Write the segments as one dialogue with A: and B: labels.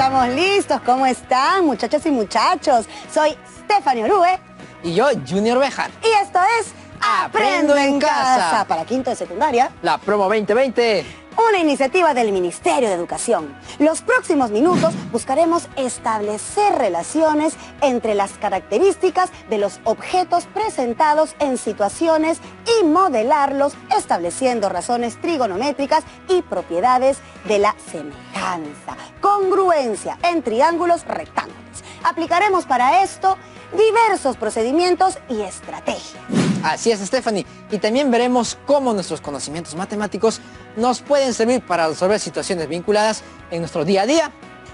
A: estamos listos. ¿Cómo están, muchachas y muchachos? Soy Stephanie Orue.
B: Y yo, Junior Bejar.
A: Y esto es Aprendo en Casa. Para quinto de secundaria.
B: La promo 2020.
A: Una iniciativa del Ministerio de Educación. Los próximos minutos buscaremos establecer relaciones entre las características de los objetos presentados en situaciones y modelarlos, estableciendo razones trigonométricas y propiedades de la semejanza, congruencia en triángulos rectángulos. Aplicaremos para esto diversos procedimientos y estrategias.
B: Así es, Stephanie. Y también veremos cómo nuestros conocimientos matemáticos nos pueden servir para resolver situaciones vinculadas en nuestro día a día.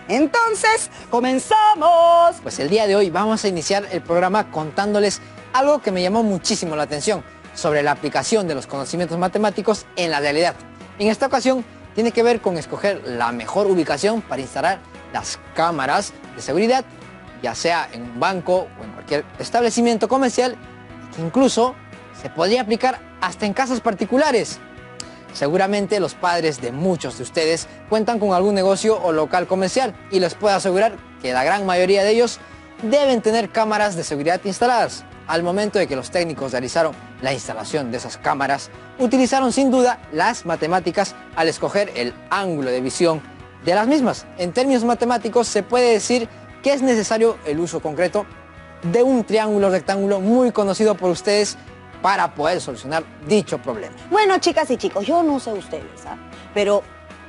A: Entonces, ¡comenzamos!
B: Pues el día de hoy vamos a iniciar el programa contándoles algo que me llamó muchísimo la atención sobre la aplicación de los conocimientos matemáticos en la realidad. En esta ocasión tiene que ver con escoger la mejor ubicación para instalar las cámaras de seguridad, ya sea en un banco o en cualquier establecimiento comercial, que incluso se podría aplicar hasta en casas particulares. Seguramente los padres de muchos de ustedes cuentan con algún negocio o local comercial y les puedo asegurar que la gran mayoría de ellos deben tener cámaras de seguridad instaladas. Al momento de que los técnicos realizaron la instalación de esas cámaras, utilizaron sin duda las matemáticas al escoger el ángulo de visión de las mismas. En términos matemáticos se puede decir que es necesario el uso concreto de un triángulo rectángulo muy conocido por ustedes para poder solucionar dicho problema.
A: Bueno, chicas y chicos, yo no sé ustedes, pero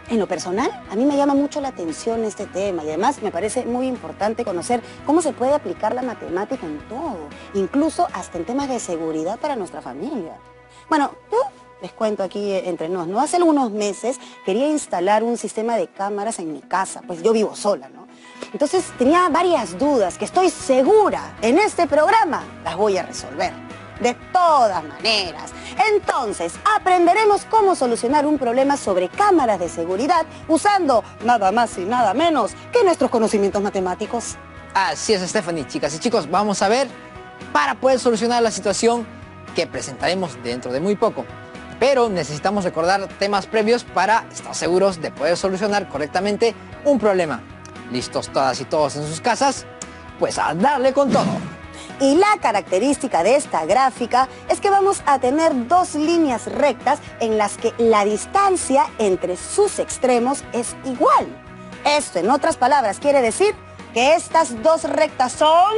A: en lo personal a mí me llama mucho la atención este tema y además me parece muy importante conocer cómo se puede aplicar la matemática en todo, incluso hasta en temas de seguridad para nuestra familia. Bueno, yo les cuento aquí entre nos, ¿no? Hace algunos meses quería instalar un sistema de cámaras en mi casa, pues yo vivo sola, ¿no? Entonces tenía varias dudas que estoy segura en este programa las voy a resolver. De todas maneras. Entonces, aprenderemos cómo solucionar un problema sobre cámaras de seguridad usando nada más y nada menos que nuestros conocimientos matemáticos.
B: Así es, Stephanie. Chicas y chicos, vamos a ver para poder solucionar la situación que presentaremos dentro de muy poco. Pero necesitamos recordar temas previos para estar seguros de poder solucionar correctamente un problema. ¿Listos todas y todos en sus casas? Pues a darle con todo.
A: Y la característica de esta gráfica es que vamos a tener dos líneas rectas en las que la distancia entre sus extremos es igual. Esto, en otras palabras, quiere decir que estas dos rectas son...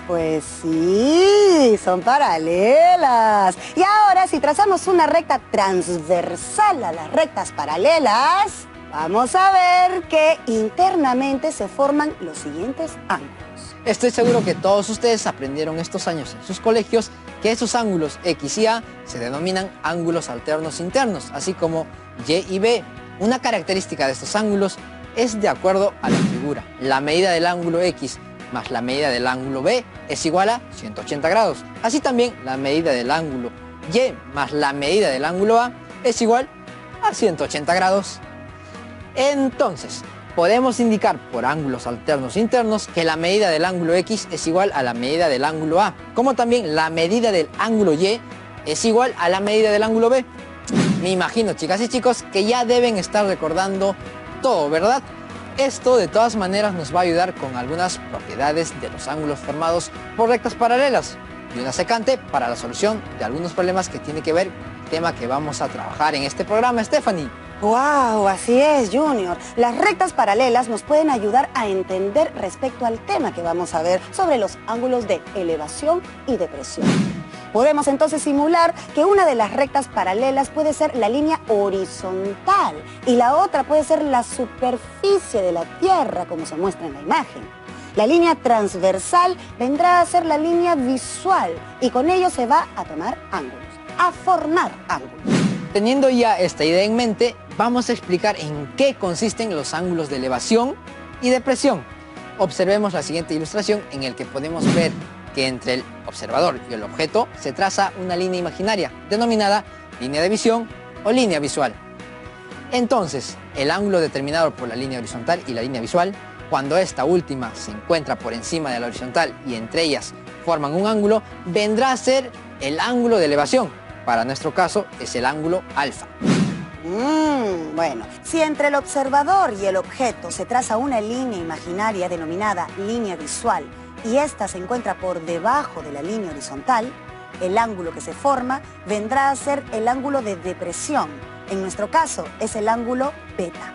A: Pues sí, son paralelas. Y ahora, si trazamos una recta transversal a las rectas paralelas, vamos a ver que internamente se forman los siguientes ángulos.
B: Estoy seguro que todos ustedes aprendieron estos años en sus colegios que esos ángulos X y A se denominan ángulos alternos internos, así como Y y B. Una característica de estos ángulos es de acuerdo a la figura. La medida del ángulo X más la medida del ángulo B es igual a 180 grados. Así también la medida del ángulo Y más la medida del ángulo A es igual a 180 grados. Entonces, podemos indicar por ángulos alternos internos que la medida del ángulo X es igual a la medida del ángulo A, como también la medida del ángulo Y es igual a la medida del ángulo B. Me imagino, chicas y chicos, que ya deben estar recordando todo, ¿verdad? Esto de todas maneras nos va a ayudar con algunas propiedades de los ángulos formados por rectas paralelas y una secante para la solución de algunos problemas que tiene que ver con el tema que vamos a trabajar en este programa, Stephanie.
A: ¡Wow! Así es, Junior. Las rectas paralelas nos pueden ayudar a entender respecto al tema que vamos a ver sobre los ángulos de elevación y depresión. Podemos entonces simular que una de las rectas paralelas puede ser la línea horizontal y la otra puede ser la superficie de la Tierra, como se muestra en la imagen. La línea transversal vendrá a ser la línea visual y con ello se va a tomar ángulos, a formar ángulos.
B: Teniendo ya esta idea en mente, vamos a explicar en qué consisten los ángulos de elevación y depresión. Observemos la siguiente ilustración en la que podemos ver que entre el observador y el objeto se traza una línea imaginaria denominada línea de visión o línea visual. Entonces, el ángulo determinado por la línea horizontal y la línea visual, cuando esta última se encuentra por encima de la horizontal y entre ellas forman un ángulo, vendrá a ser el ángulo de elevación. Para nuestro caso es el ángulo alfa.
A: Bueno, si entre el observador y el objeto se traza una línea imaginaria denominada línea visual y ésta se encuentra por debajo de la línea horizontal, el ángulo que se forma vendrá a ser el ángulo de depresión. En nuestro caso, es el ángulo beta.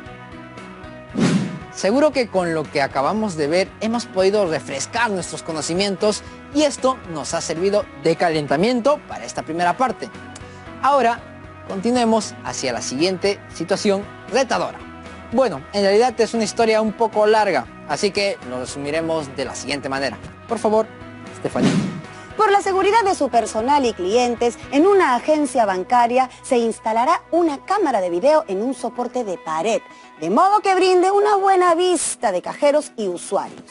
B: Seguro que con lo que acabamos de ver hemos podido refrescar nuestros conocimientos y esto nos ha servido de calentamiento para esta primera parte. Ahora, continuemos hacia la siguiente situación retadora. Bueno, en realidad es una historia un poco larga, así que lo resumiremos de la siguiente manera. Por favor, Stephanie.
A: Por la seguridad de su personal y clientes, en una agencia bancaria se instalará una cámara de video en un soporte de pared, de modo que brinde una buena vista de cajeros y usuarios.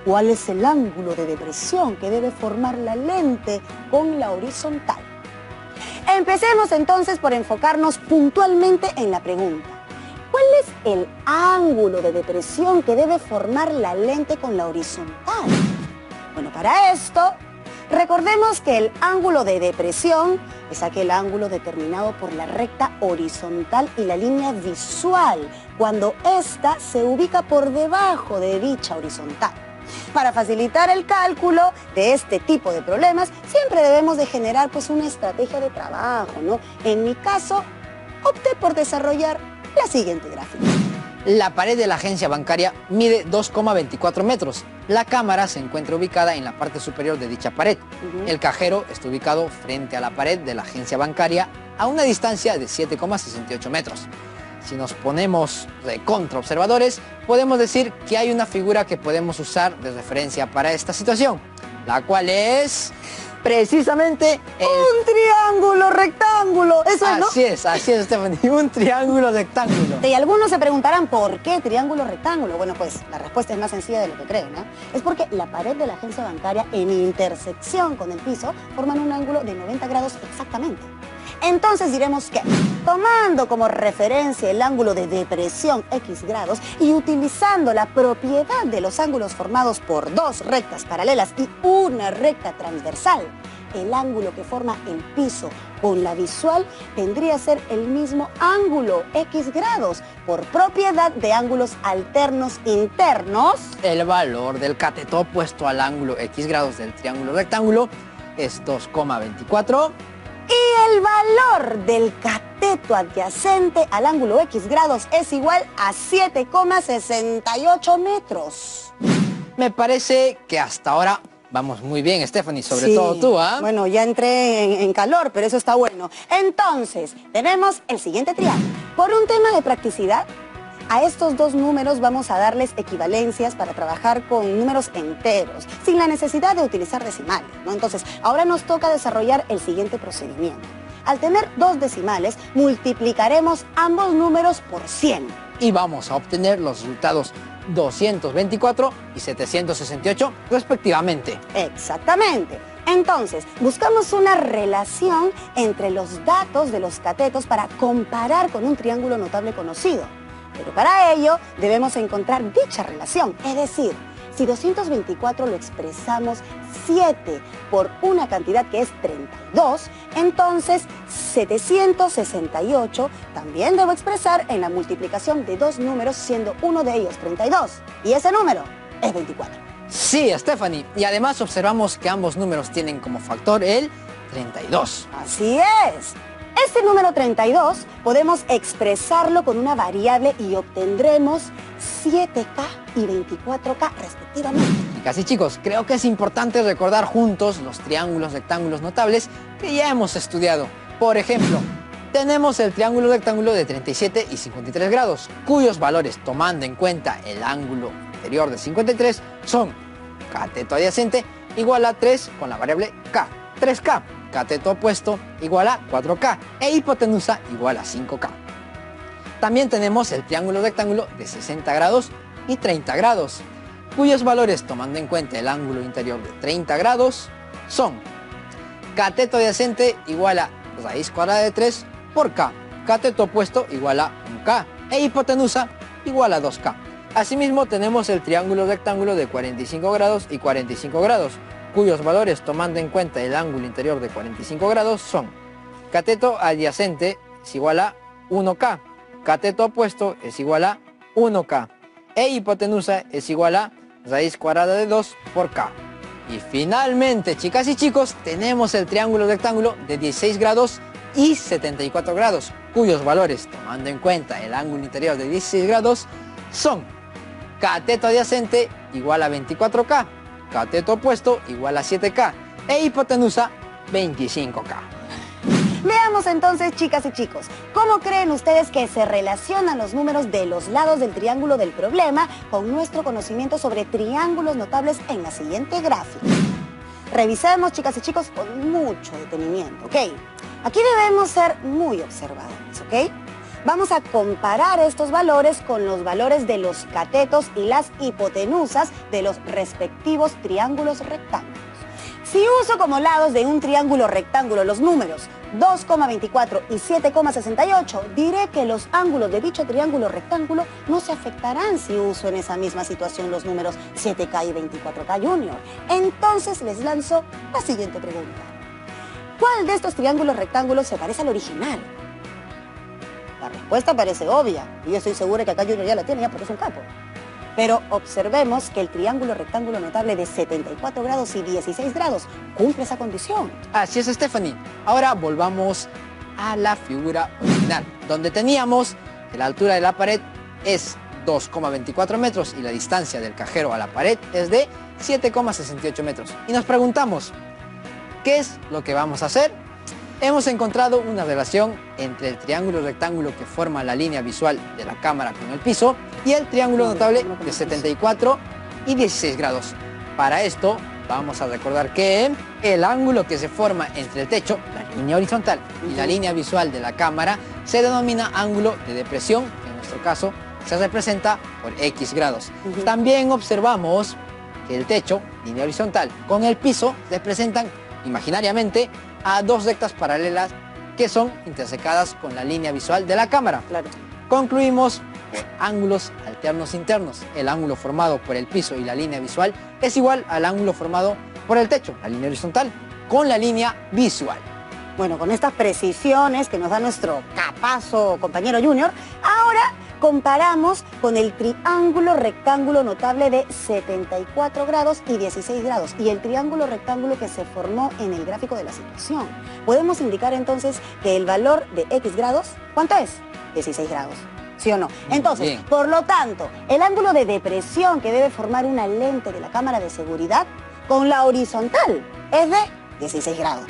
A: ¿Cuál es el ángulo de depresión que debe formar la lente con la horizontal? Empecemos entonces por enfocarnos puntualmente en la pregunta. ¿Cuál es el ángulo de depresión que debe formar la lente con la horizontal? Bueno, para esto, recordemos que el ángulo de depresión es aquel ángulo determinado por la recta horizontal y la línea visual, cuando ésta se ubica por debajo de dicha horizontal. Para facilitar el cálculo de este tipo de problemas, siempre debemos de generar una estrategia de trabajo, ¿no? En mi caso, opté por desarrollar la siguiente gráfica.
B: La pared de la agencia bancaria mide 2,24 metros. La cámara se encuentra ubicada en la parte superior de dicha pared. El cajero está ubicado frente a la pared de la agencia bancaria a una distancia de 7,68 metros. Si nos ponemos de contraobservadores, podemos decir que hay una figura que podemos usar de referencia para esta situación, la cual es precisamente
A: un triángulo rectángulo. Eso es, ¿no?
B: Así es, Stephanie, un triángulo rectángulo.
A: Y algunos se preguntarán, ¿por qué triángulo rectángulo? Bueno, pues la respuesta es más sencilla de lo que creen, ¿no? Es porque la pared de la agencia bancaria en intersección con el piso forman un ángulo de 90 grados exactamente. Entonces diremos que, tomando como referencia el ángulo de depresión X grados y utilizando la propiedad de los ángulos formados por dos rectas paralelas y una recta transversal, el ángulo que forma el piso con la visual tendría que ser el mismo ángulo X grados por propiedad de ángulos alternos internos.
B: El valor del cateto opuesto al ángulo X grados del triángulo rectángulo es 2,24.
A: Y el valor del cateto adyacente al ángulo X grados es igual a 7,68 metros.
B: Me parece que hasta ahora vamos muy bien, Stephanie, sobre todo tú, ¿ah?
A: Bueno, ya entré en calor, pero eso está bueno. Entonces, tenemos el siguiente triángulo. Por un tema de practicidad, a estos dos números vamos a darles equivalencias para trabajar con números enteros, sin la necesidad de utilizar decimales, ¿no? Entonces, ahora nos toca desarrollar el siguiente procedimiento. Al tener dos decimales, multiplicaremos ambos números por 100.
B: Y vamos a obtener los resultados 224 y 768 respectivamente.
A: Exactamente. Entonces, buscamos una relación entre los datos de los catetos para comparar con un triángulo notable conocido. Pero para ello debemos encontrar dicha relación, es decir, si 224 lo expresamos 7 por una cantidad que es 32, entonces 768 también debo expresar en la multiplicación de dos números, siendo uno de ellos 32, y ese número es 24.
B: Sí, Stephanie, y además observamos que ambos números tienen como factor el 32.
A: Así es. Este número 32 podemos expresarlo con una variable y obtendremos 7K y 24K respectivamente.
B: Y casi chicos, creo que es importante recordar juntos los triángulos rectángulos notables que ya hemos estudiado. Por ejemplo, tenemos el triángulo rectángulo de 37 y 53 grados, cuyos valores, tomando en cuenta el ángulo interior de 53, son cateto adyacente igual a 3 con la variable K, 3K. Cateto opuesto igual a 4K e hipotenusa igual a 5K. También tenemos el triángulo rectángulo de 60 grados y 30 grados, cuyos valores, tomando en cuenta el ángulo interior de 30 grados, son cateto adyacente igual a raíz cuadrada de 3 por K, cateto opuesto igual a 1K e hipotenusa igual a 2K. Asimismo tenemos el triángulo rectángulo de 45 grados y 45 grados, cuyos valores, tomando en cuenta el ángulo interior de 45 grados, son cateto adyacente es igual a 1K. Cateto opuesto es igual a 1K. E hipotenusa es igual a raíz cuadrada de 2 por K. Y finalmente, chicas y chicos, tenemos el triángulo rectángulo de 16 grados y 74 grados, cuyos valores, tomando en cuenta el ángulo interior de 16 grados, son cateto adyacente igual a 24K, cateto opuesto igual a 7K e hipotenusa 25K.
A: Veamos entonces, chicas y chicos, ¿cómo creen ustedes que se relacionan los números de los lados del triángulo del problema con nuestro conocimiento sobre triángulos notables en la siguiente gráfica? Revisemos, chicas y chicos, con mucho detenimiento, ¿ok? Aquí debemos ser muy observadores, ¿ok? Vamos a comparar estos valores con los valores de los catetos y las hipotenusas de los respectivos triángulos rectángulos. Si uso como lados de un triángulo rectángulo los números 2,24 y 7,68, diré que los ángulos de dicho triángulo rectángulo no se afectarán si uso en esa misma situación los números 7K y 24K Junior. Entonces les lanzo la siguiente pregunta. ¿Cuál de estos triángulos rectángulos se parece al original? La respuesta parece obvia, y yo estoy segura que acá Junior ya la tiene, ya porque es un capo. Pero observemos que el triángulo rectángulo notable de 74 grados y 16 grados cumple esa condición.
B: Así es, Stephanie. Ahora volvamos a la figura original, donde teníamos que la altura de la pared es 2,24 metros y la distancia del cajero a la pared es de 7,68 metros. Y nos preguntamos, ¿qué es lo que vamos a hacer? Hemos encontrado una relación entre el triángulo rectángulo que forma la línea visual de la cámara con el piso y el triángulo notable de 74 y 16 grados. Para esto vamos a recordar que el ángulo que se forma entre el techo, la línea horizontal, y la línea visual de la cámara se denomina ángulo de depresión, que en nuestro caso se representa por X grados. También observamos que el techo, línea horizontal, con el piso representan imaginariamente a dos rectas paralelas que son intersecadas con la línea visual de la cámara.
A: Claro.
B: Concluimos por ángulos alternos internos. El ángulo formado por el piso y la línea visual es igual al ángulo formado por el techo, la línea horizontal, con la línea visual.
A: Bueno, con estas precisiones que nos da nuestro capazo compañero Junior, ahora comparamos con el triángulo rectángulo notable de 74 grados y 16 grados y el triángulo rectángulo que se formó en el gráfico de la situación. Podemos indicar entonces que el valor de X grados, ¿cuánto es? 16 grados. ¿Sí o no? Entonces,
B: bien,
A: por lo tanto, el ángulo de depresión que debe formar una lente de la cámara de seguridad con la horizontal es de 16 grados.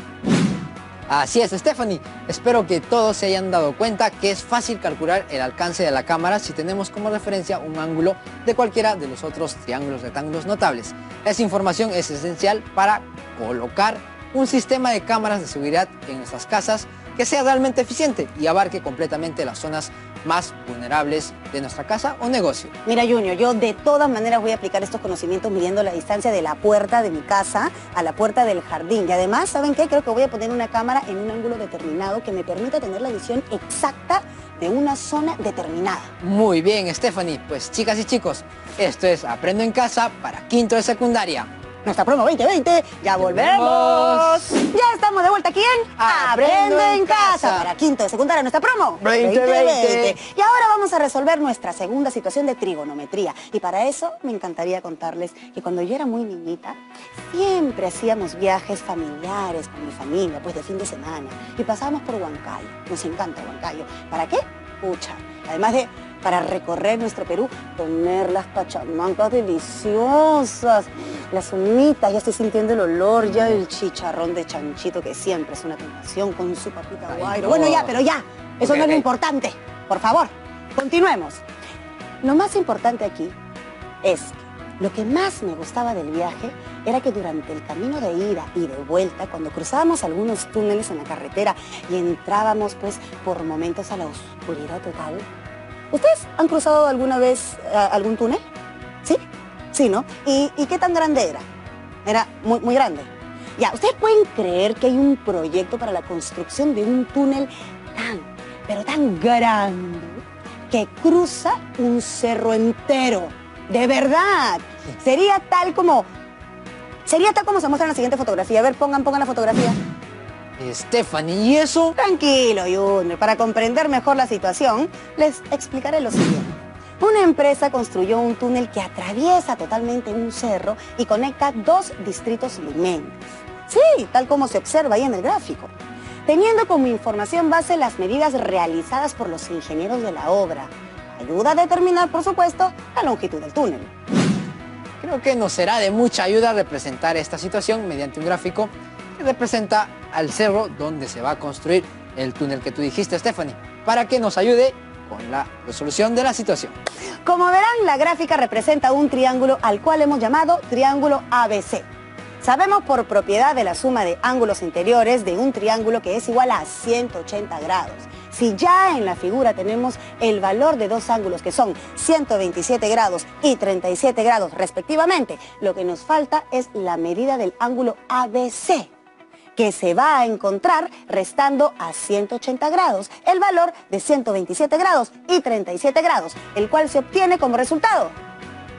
B: Así es, Stephanie. Espero que todos se hayan dado cuenta que es fácil calcular el alcance de la cámara si tenemos como referencia un ángulo de cualquiera de los otros triángulos rectángulos notables. Esa información es esencial para colocar un sistema de cámaras de seguridad en nuestras casas que sea realmente eficiente y abarque completamente las zonas más vulnerables de nuestra casa o negocio.
A: Mira, Junior, yo de todas maneras voy a aplicar estos conocimientos midiendo la distancia de la puerta de mi casa a la puerta del jardín. Y además, ¿saben qué? Creo que voy a poner una cámara en un ángulo determinado que me permita tener la visión exacta de una zona determinada.
B: Muy bien, Stephanie. Pues chicas y chicos, esto es Aprendo en Casa para quinto de secundaria.
A: Nuestra promo 2020, ya volvemos. Ya estamos de vuelta aquí en Aprendo en Casa. Para quinto de secundaria, nuestra promo
B: 2020.
A: Y ahora vamos a resolver nuestra segunda situación de trigonometría. Y para eso me encantaría contarles que cuando yo era muy niñita, siempre hacíamos viajes familiares con mi familia, pues de fin de semana. Y pasábamos por Huancayo. Nos encanta Huancayo. ¿Para qué? Pucha. Además de para recorrer nuestro Perú, comer las pachamancas deliciosas, las humitas, ya estoy sintiendo el olor ya del chicharrón de chanchito, que siempre es una tentación con su papita guairo. Bueno, ya, pero ya, eso no es lo importante. Por favor, continuemos. Lo más importante aquí es que lo que más me gustaba del viaje era que durante el camino de ida y de vuelta, cuando cruzábamos algunos túneles en la carretera y entrábamos pues por momentos a la oscuridad total. ¿Ustedes han cruzado alguna vez algún túnel? ¿Sí? Sí, ¿no? ¿Y qué tan grande era? Era muy grande. Ya, ¿ustedes pueden creer que hay un proyecto para la construcción de un túnel pero tan grande, que cruza un cerro entero? ¡De verdad! Sería tal como se muestra en la siguiente fotografía. A ver, pongan la fotografía.
B: Stephanie, ¿y eso?
A: Tranquilo, Junior. Para comprender mejor la situación, les explicaré lo siguiente. Una empresa construyó un túnel que atraviesa totalmente un cerro y conecta dos distritos limeños. Sí, tal como se observa ahí en el gráfico. Teniendo como información base las medidas realizadas por los ingenieros de la obra. Ayuda a determinar, por supuesto, la longitud del túnel.
B: Creo que nos será de mucha ayuda representar esta situación mediante un gráfico que representa al cerro donde se va a construir el túnel que tú dijiste, Stephanie, para que nos ayude con la resolución de la situación.
A: Como verán, la gráfica representa un triángulo al cual hemos llamado triángulo ABC. Sabemos por propiedad de la suma de ángulos interiores de un triángulo que es igual a 180 grados. Si ya en la figura tenemos el valor de dos ángulos que son 127 grados y 37 grados respectivamente, lo que nos falta es la medida del ángulo ABC, que se va a encontrar restando a 180 grados el valor de 127 grados y 37 grados, el cual se obtiene como resultado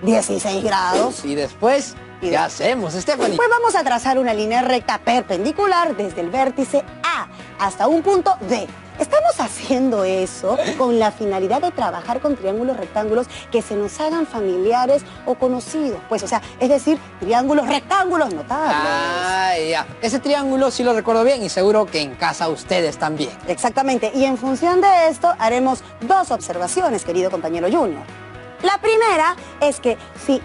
A: 16 grados.
B: Y después, ¿qué hacemos, Stephanie?
A: Pues vamos a trazar una línea recta perpendicular desde el vértice A hasta un punto D. Estamos haciendo eso con la finalidad de trabajar con triángulos rectángulos que se nos hagan familiares o conocidos. Pues, o sea, es decir, triángulos rectángulos notables.
B: Ah, ya. Ese triángulo sí lo recuerdo bien y seguro que en casa ustedes también.
A: Exactamente. Y en función de esto haremos dos observaciones, querido compañero Junior. La primera es que,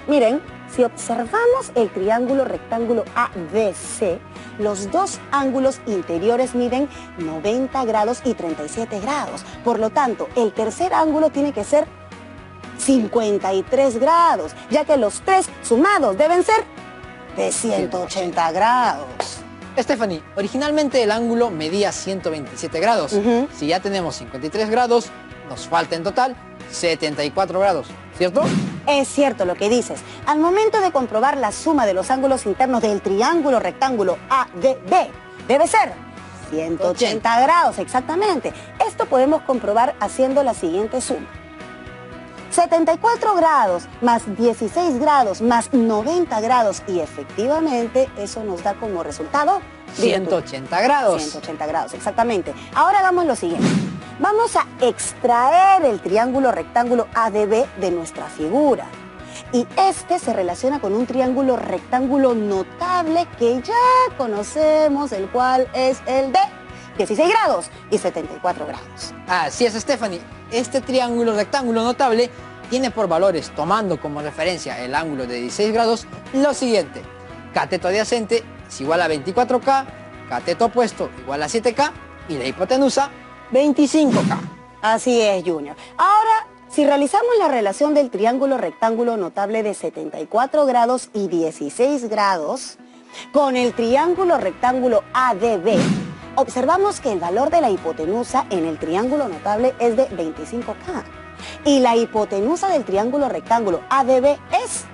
A: miren, si observamos el triángulo rectángulo ABC, los dos ángulos interiores miden 90 grados y 37 grados. Por lo tanto, el tercer ángulo tiene que ser 53 grados, ya que los tres sumados deben ser de 180 grados.
B: Stephanie, originalmente el ángulo medía 127 grados. Si ya tenemos 53 grados, nos falta en total 74 grados, ¿cierto?
A: Es cierto lo que dices. Al momento de comprobar la suma de los ángulos internos del triángulo rectángulo ADB, debe ser 180 grados, exactamente. Esto podemos comprobar haciendo la siguiente suma. 74 grados más 16 grados más 90 grados y efectivamente eso nos da como resultado
B: 180 grados.
A: 180 grados, exactamente. Ahora hagamos lo siguiente. Vamos a extraer el triángulo rectángulo ADB de nuestra figura. Y este se relaciona con un triángulo rectángulo notable que ya conocemos, el cual es el de 16 grados y 74 grados.
B: Así es, Stephanie. Este triángulo rectángulo notable tiene por valores, tomando como referencia el ángulo de 16 grados, lo siguiente. Cateto adyacente es igual a 24K, cateto opuesto igual a 7K y la hipotenusa 25K.
A: Así es, Junior. Ahora, si realizamos la relación del triángulo rectángulo notable de 74 grados y 16 grados con el triángulo rectángulo ADB, observamos que el valor de la hipotenusa en el triángulo notable es de 25K. Y la hipotenusa del triángulo rectángulo ADB es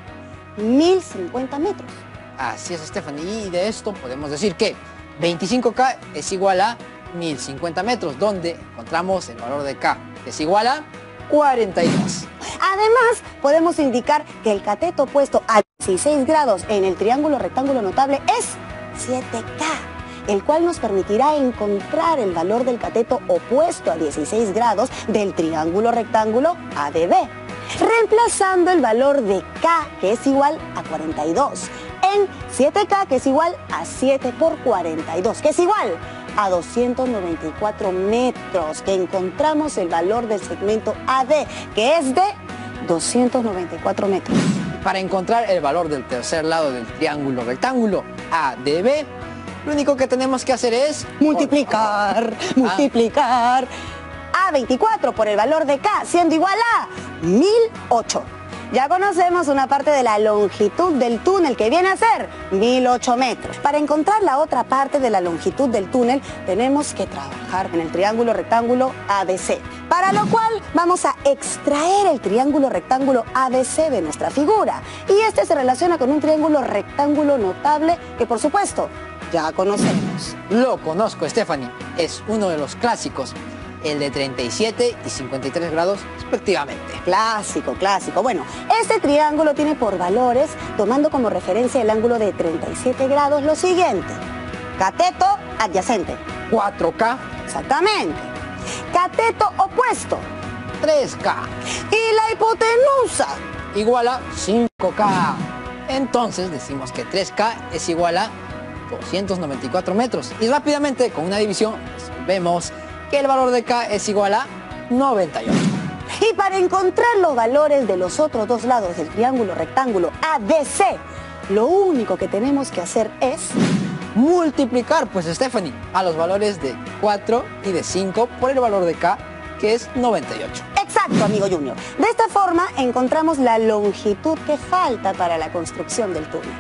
A: 1050 metros.
B: Así es, Stephanie. Y de esto podemos decir que 25K es igual a 1050 metros, donde encontramos el valor de K, que es igual a 42.
A: Además, podemos indicar que el cateto opuesto a 16 grados en el triángulo rectángulo notable es 7K, el cual nos permitirá encontrar el valor del cateto opuesto a 16 grados del triángulo rectángulo ADB, reemplazando el valor de K, que es igual a 42, en 7K, que es igual a 7 por 42, que es igual a 294 metros, que encontramos el valor del segmento AD, que es de 294 metros.
B: Para encontrar el valor del tercer lado del triángulo rectángulo ADB, lo único que tenemos que hacer es
A: multiplicar a 24 por el valor de K, siendo igual a 1008. Ya conocemos una parte de la longitud del túnel, que viene a ser 1008 metros. Para encontrar la otra parte de la longitud del túnel, tenemos que trabajar en el triángulo rectángulo ADC, para lo cual vamos a extraer el triángulo rectángulo ADC de nuestra figura. Y este se relaciona con un triángulo rectángulo notable que, por supuesto, ya conocemos.
B: Lo conozco, Stephanie. Es uno de los clásicos, el de 37 y 53 grados respectivamente.
A: Clásico, clásico. Bueno, este triángulo tiene por valores, tomando como referencia el ángulo de 37 grados, lo siguiente. Cateto adyacente.
B: 4K.
A: Exactamente. Cateto opuesto.
B: 3K.
A: Y la hipotenusa.
B: Igual a 5K. Entonces decimos que 3K es igual a 294 metros. Y rápidamente, con una división, vemos que el valor de K es igual a 98.
A: Y para encontrar los valores de los otros dos lados del triángulo rectángulo ADC, lo único que tenemos que hacer es
B: multiplicar, pues Stephanie, a los valores de 4 y de 5 por el valor de K, que es 98.
A: Exacto, amigo Junior. De esta forma encontramos la longitud que falta para la construcción del túnel.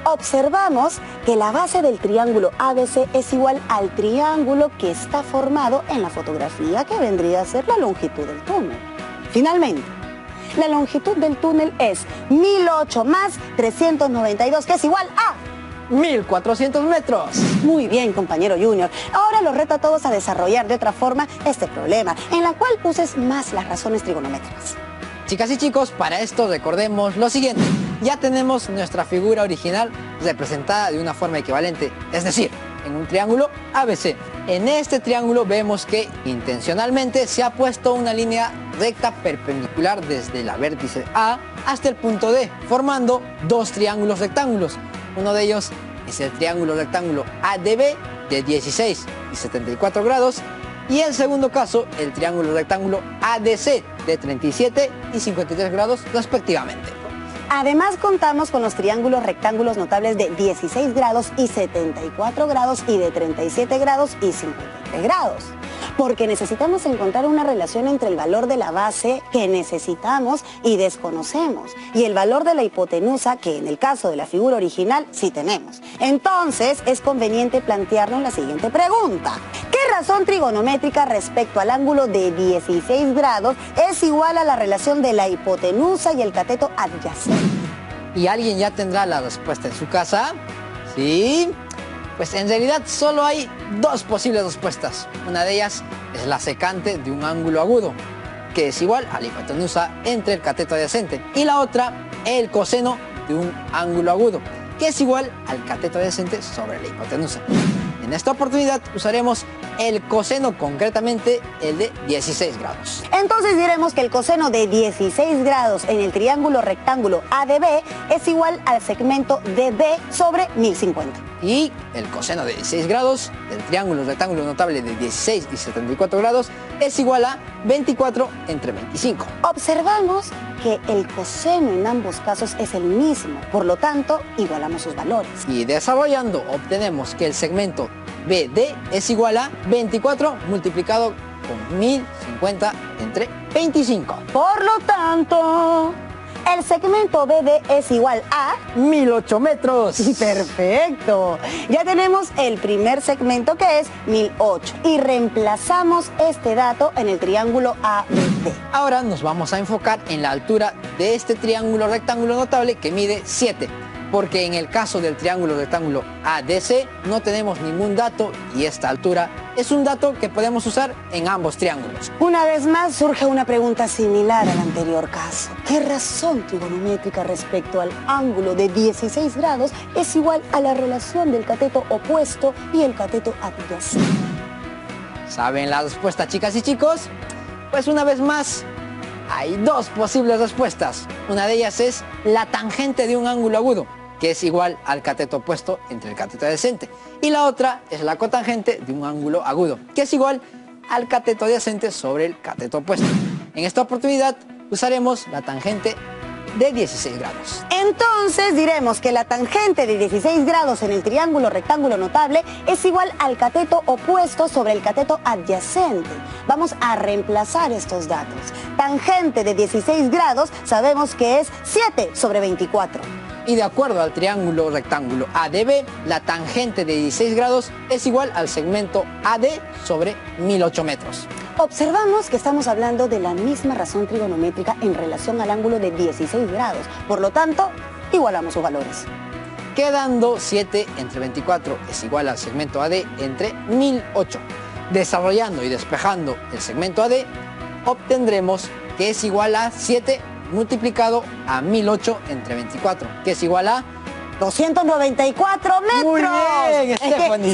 A: Observamos que la base del triángulo ABC es igual al triángulo que está formado en la fotografía, que vendría a ser la longitud del túnel. Finalmente, la longitud del túnel es 1008 más 392, que es igual a
B: 1400 metros.
A: Muy bien, compañero Junior. Ahora los reto a todos a desarrollar de otra forma este problema, en la cual uses más las razones trigonométricas.
B: Chicas y chicos, para esto recordemos lo siguiente. Ya tenemos nuestra figura original representada de una forma equivalente, es decir, en un triángulo ABC. En este triángulo vemos que intencionalmente se ha puesto una línea recta perpendicular desde la vértice A hasta el punto D, formando dos triángulos rectángulos. Uno de ellos es el triángulo rectángulo ADB de 16 y 74 grados y el segundo caso el triángulo rectángulo ADC de 37 y 53 grados respectivamente.
A: Además contamos con los triángulos rectángulos notables de 16 grados y 74 grados y de 37 grados y 53 grados. Porque necesitamos encontrar una relación entre el valor de la base que necesitamos y desconocemos y el valor de la hipotenusa que en el caso de la figura original sí tenemos. Entonces es conveniente plantearnos la siguiente pregunta. ¿Qué razón trigonométrica respecto al ángulo de 16 grados es igual a la relación de la hipotenusa y el cateto adyacente?
B: ¿Y alguien ya tendrá la respuesta en su casa? ¿Sí? Pues en realidad solo hay dos posibles respuestas. Una de ellas es la secante de un ángulo agudo, que es igual a la hipotenusa entre el cateto adyacente. Y la otra, el coseno de un ángulo agudo, que es igual al cateto adyacente sobre la hipotenusa. En esta oportunidad usaremos el coseno, concretamente el de 16 grados.
A: Entonces diremos que el coseno de 16 grados en el triángulo rectángulo ADB es igual al segmento DB sobre 1050.
B: Y el coseno de 16 grados del triángulo rectángulo notable de 16 y 74 grados es igual a 24 entre 25.
A: Observamos que el coseno en ambos casos es el mismo, por lo tanto, igualamos sus valores.
B: Y desarrollando, obtenemos que el segmento BD es igual a 24 multiplicado con 1050 entre 25.
A: Por lo tanto, el segmento BD es igual a
B: 1008 metros.
A: Perfecto. Ya tenemos el primer segmento, que es 1008, y reemplazamos este dato en el triángulo ABD.
B: Ahora nos vamos a enfocar en la altura de este triángulo rectángulo notable que mide 7. Porque en el caso del triángulo rectángulo ADC no tenemos ningún dato y esta altura es un dato que podemos usar en ambos triángulos.
A: Una vez más surge una pregunta similar al anterior caso. ¿Qué razón trigonométrica respecto al ángulo de 16 grados es igual a la relación del cateto opuesto y el cateto adyacente?
B: ¿Saben la respuesta, chicas y chicos? Pues una vez más, hay dos posibles respuestas. Una de ellas es la tangente de un ángulo agudo, que es igual al cateto opuesto entre el cateto adyacente. Y la otra es la cotangente de un ángulo agudo, que es igual al cateto adyacente sobre el cateto opuesto. En esta oportunidad usaremos la tangente de 16 grados.
A: Entonces diremos que la tangente de 16 grados en el triángulo rectángulo notable es igual al cateto opuesto sobre el cateto adyacente. Vamos a reemplazar estos datos. Tangente de 16 grados sabemos que es 7 sobre 24.
B: Y de acuerdo al triángulo rectángulo ADB, la tangente de 16 grados es igual al segmento AD sobre 1008 metros.
A: Observamos que estamos hablando de la misma razón trigonométrica en relación al ángulo de 16 grados. Por lo tanto, igualamos sus valores.
B: Quedando 7 entre 24 es igual al segmento AD entre 1008. Desarrollando y despejando el segmento AD, obtendremos que es igual a 7 multiplicado a 1008 entre 24, que es igual a
A: 294 metros.
B: Muy bien, Stephanie.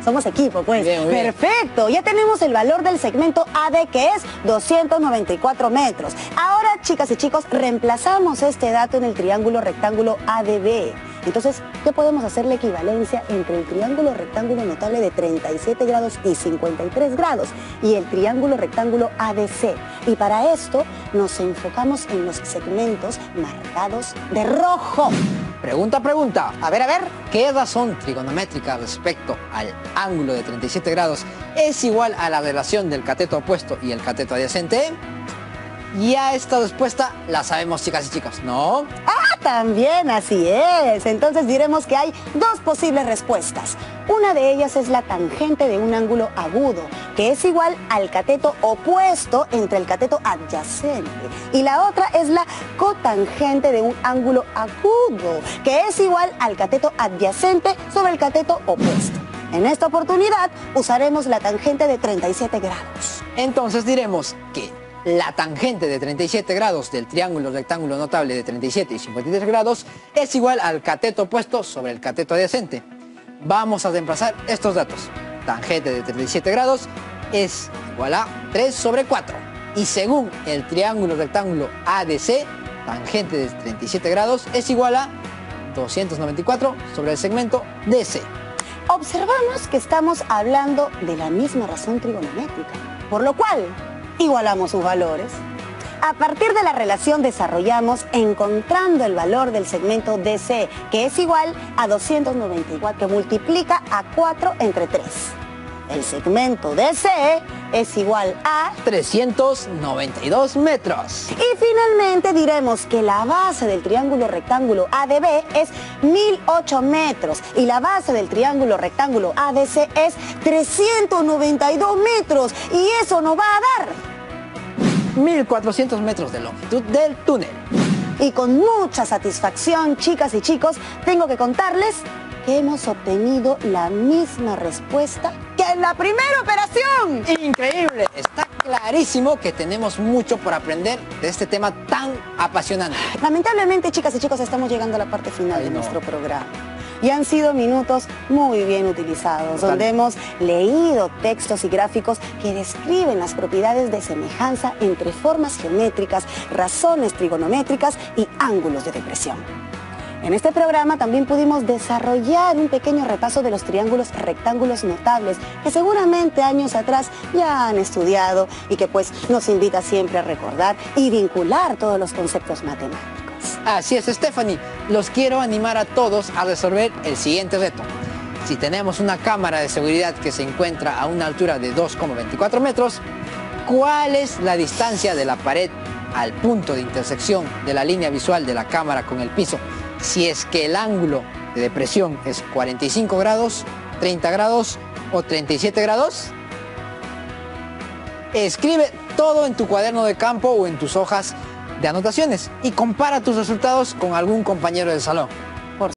A: Somos equipo, pues.
B: Bien, muy bien.
A: Perfecto. Ya tenemos el valor del segmento AD, que es 294 metros. Ahora, chicas y chicos, reemplazamos este dato en el triángulo rectángulo ADB. Entonces, ¿qué podemos hacer la equivalencia entre el triángulo rectángulo notable de 37 grados y 53 grados y el triángulo rectángulo ADC? Y para esto nos enfocamos en los segmentos marcados de rojo.
B: Pregunta.
A: A ver.
B: ¿Qué razón trigonométrica respecto al ángulo de 37 grados es igual a la relación del cateto opuesto y el cateto adyacente? Ya esta respuesta la sabemos, chicas y chicos, ¿no?
A: También así es. Entonces diremos que hay dos posibles respuestas. Una de ellas es la tangente de un ángulo agudo, que es igual al cateto opuesto entre el cateto adyacente. Y la otra es la cotangente de un ángulo agudo, que es igual al cateto adyacente sobre el cateto opuesto. En esta oportunidad usaremos la tangente de 37 grados.
B: Entonces diremos que la tangente de 37 grados del triángulo rectángulo notable de 37 y 53 grados es igual al cateto opuesto sobre el cateto adyacente. Vamos a reemplazar estos datos. Tangente de 37 grados es igual a 3 sobre 4. Y según el triángulo rectángulo ADC, tangente de 37 grados es igual a 294 sobre el segmento DC.
A: Observamos que estamos hablando de la misma razón trigonométrica, por lo cual igualamos sus valores. A partir de la relación desarrollamos encontrando el valor del segmento DC, que es igual a 294, que multiplica a 4 entre 3. El segmento DC es igual a
B: 392 metros.
A: Y finalmente diremos que la base del triángulo rectángulo ADB es 1008 metros y la base del triángulo rectángulo ADC es 392 metros y eso nos va a dar
B: 1400 metros de longitud del túnel.
A: Y con mucha satisfacción, chicas y chicos, tengo que contarles que hemos obtenido la misma respuesta que en la primera operación.
B: ¡Increíble! Está clarísimo que tenemos mucho por aprender de este tema tan apasionante.
A: Lamentablemente, chicas y chicos, estamos llegando a la parte final de nuestro programa. Y han sido minutos muy bien utilizados, donde hemos leído textos y gráficos que describen las propiedades de semejanza entre formas geométricas, razones trigonométricas y ángulos de depresión. En este programa también pudimos desarrollar un pequeño repaso de los triángulos rectángulos notables que seguramente años atrás ya han estudiado y que pues nos invita siempre a recordar y vincular todos los conceptos matemáticos.
B: Así es, Stephanie. Los quiero animar a todos a resolver el siguiente reto. Si tenemos una cámara de seguridad que se encuentra a una altura de 2,24 metros, ¿cuál es la distancia de la pared al punto de intersección de la línea visual de la cámara con el piso? Si es que el ángulo de depresión es 45 grados, 30 grados o 37 grados. Escribe todo en tu cuaderno de campo o en tus hojas de anotaciones y compara tus resultados con algún compañero del salón.